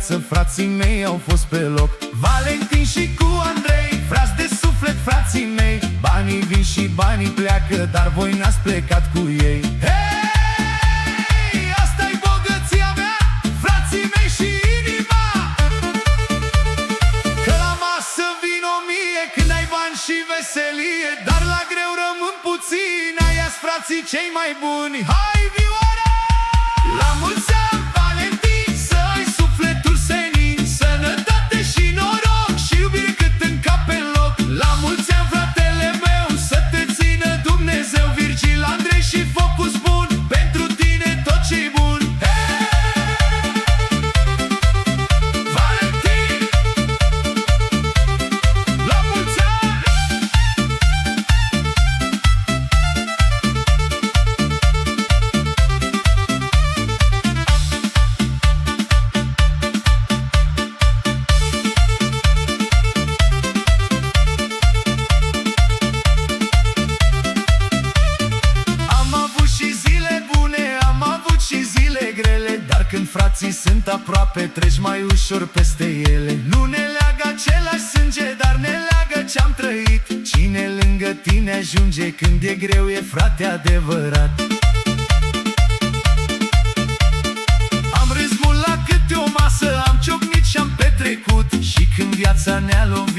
viață, frații mei au fost pe loc. Valentin și cu Andrei, frați de suflet, frații mei. Banii vin și banii pleacă, dar voi n-ați plecat cu ei. Hei, asta-i bogăția mea, frații mei, și inima. Că la masă vin 1000 când ai bani și veselie, dar la greu rămân puțini, aia-s frații cei mai buni. Hai, vioară! La mulți ani, Valentin, să ai sufletul senin, sănătate și noroc și iubire cât în cap pe loc. La mulți ani, fratele meu, să te țină Dumnezeu, Virgil, Andrei și Focus bun, pentru tine tot ce-i bun. Valentin, la mulți ani! Dar când frații sunt aproape, treci mai ușor peste ele. Nu ne leagă același sânge, dar ne leagă ce-am trăit. Cine lângă tine ajunge când e greu e frate adevărat. Am râs mult la câte o masă, am ciocnit și-am petrecut. Și când viața ne-a lovit,